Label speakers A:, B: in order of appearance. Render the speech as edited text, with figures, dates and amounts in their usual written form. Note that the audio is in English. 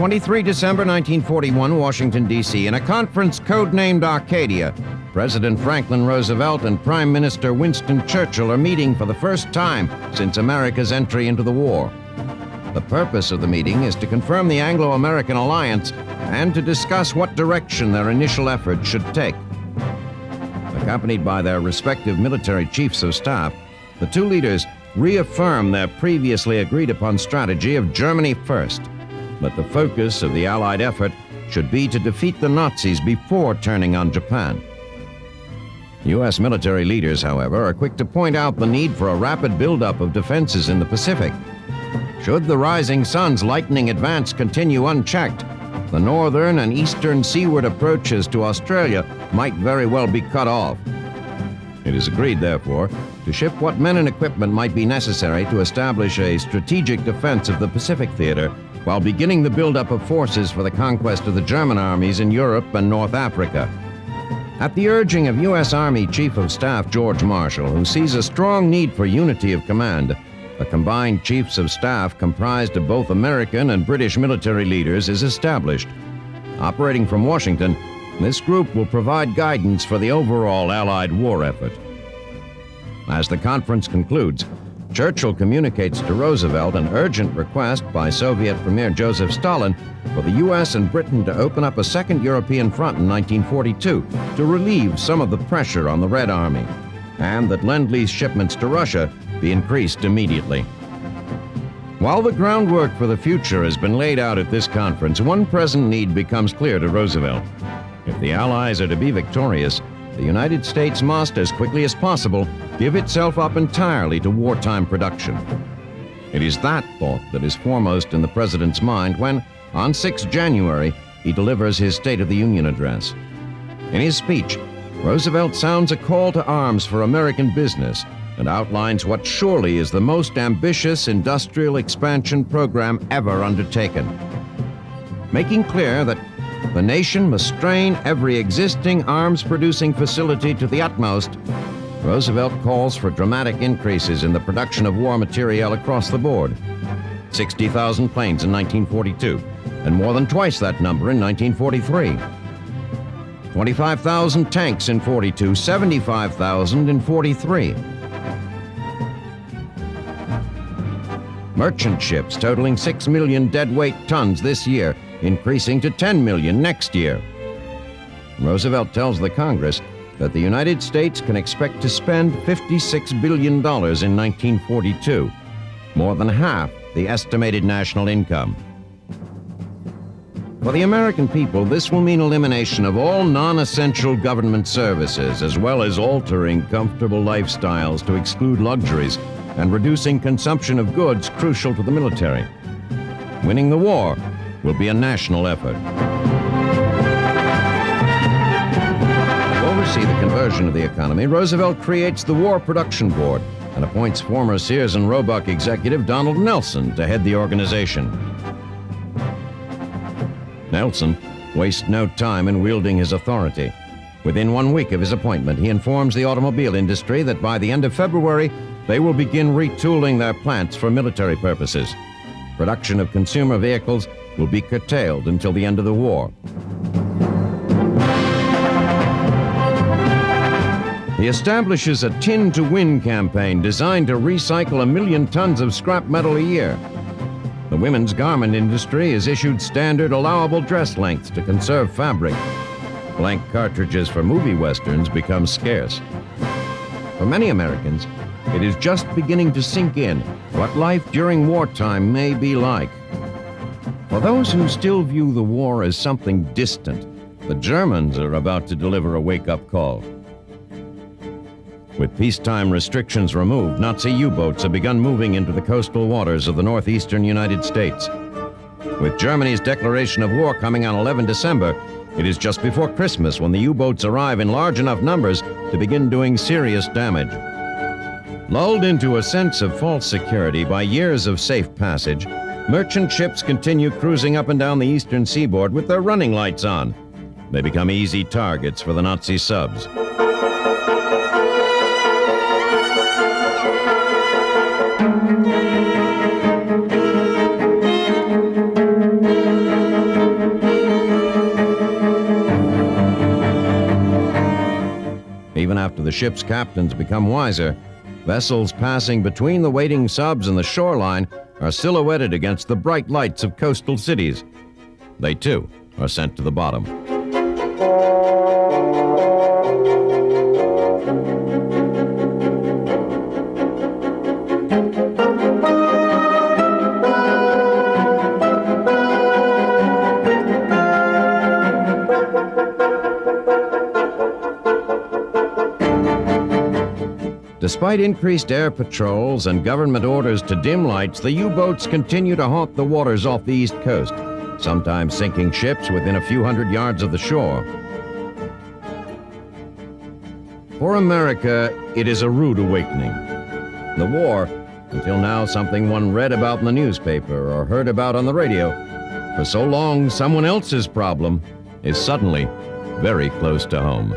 A: 23 December 1941, Washington, D.C. In a conference codenamed Arcadia, President Franklin Roosevelt and Prime Minister Winston Churchill are meeting for the first time since America's entry into the war. The purpose of the meeting is to confirm the Anglo-American alliance and to discuss what direction their initial efforts should take. Accompanied by their respective military chiefs of staff, the two leaders reaffirm their previously agreed-upon strategy of Germany first, but the focus of the Allied effort should be to defeat the Nazis before turning on Japan. U.S. military leaders, however, are quick to point out the need for a rapid buildup of defenses in the Pacific. Should the Rising Sun's lightning advance continue unchecked, the northern and eastern seaward approaches to Australia might very well be cut off. It is agreed, therefore, to ship what men and equipment might be necessary to establish a strategic defense of the Pacific theater while beginning the buildup of forces for the conquest of the German armies in Europe and North Africa. At the urging of U.S. Army Chief of Staff George Marshall, who sees a strong need for unity of command, a combined Chiefs of Staff comprised of both American and British military leaders is established. Operating from Washington, this group will provide guidance for the overall Allied war effort. As the conference concludes, Churchill communicates to Roosevelt an urgent request by Soviet Premier Joseph Stalin for the U.S. and Britain to open up a second European front in 1942 to relieve some of the pressure on the Red Army, and that Lend-Lease shipments to Russia be increased immediately. While the groundwork for the future has been laid out at this conference, one present need becomes clear to Roosevelt. If the Allies are to be victorious, the United States must, as quickly as possible, give itself up entirely to wartime production. It is that thought that is foremost in the President's mind when, on 6 January, he delivers his State of the Union address. In his speech, Roosevelt sounds a call to arms for American business and outlines what surely is the most ambitious industrial expansion program ever undertaken, making clear that the nation must strain every existing arms-producing facility to the utmost. Roosevelt calls for dramatic increases in the production of war materiel across the board. 60,000 planes in 1942, and more than twice that number in 1943. 25,000 tanks in 42, 75,000 in 43. Merchant ships totaling 6 million deadweight tons this year, increasing to 10 million next year. Roosevelt tells the Congress that the United States can expect to spend $56 billion in 1942, more than half the estimated national income. For the American people, this will mean elimination of all non-essential government services, as well as altering comfortable lifestyles to exclude luxuries and reducing consumption of goods crucial to the military. Winning the war will be a national effort. To oversee the conversion of the economy, Roosevelt creates the War Production Board and appoints former Sears and Roebuck executive Donald Nelson to head the organization. Nelson wastes no time in wielding his authority. Within 1 week of his appointment, he informs the automobile industry that by the end of February, they will begin retooling their plants for military purposes. Production of consumer vehicles will be curtailed until the end of the war. He establishes a Tin to Win campaign designed to recycle 1 million tons of scrap metal a year. The women's garment industry is issued standard allowable dress lengths to conserve fabric. Blank cartridges for movie westerns become scarce. For many Americans, it is just beginning to sink in what life during wartime may be like. For those who still view the war as something distant, the Germans are about to deliver a wake-up call. With peacetime restrictions removed, Nazi U-boats have begun moving into the coastal waters of the northeastern United States. With Germany's declaration of war coming on 11 December, it is just before Christmas when the U-boats arrive in large enough numbers to begin doing serious damage. Lulled into a sense of false security by years of safe passage, merchant ships continue cruising up and down the eastern seaboard with their running lights on. They become easy targets for the Nazi subs. even after the ship's captains become wiser, vessels passing between the waiting subs and the shoreline are silhouetted against the bright lights of coastal cities. They, too, are sent to the bottom. Despite increased air patrols and government orders to dim lights, the U-boats continue to haunt the waters off the East Coast, sometimes sinking ships within a few hundred yards of the shore. For America, it is a rude awakening. The war, until now something one read about in the newspaper or heard about on the radio, for so long someone else's problem, is suddenly very close to home.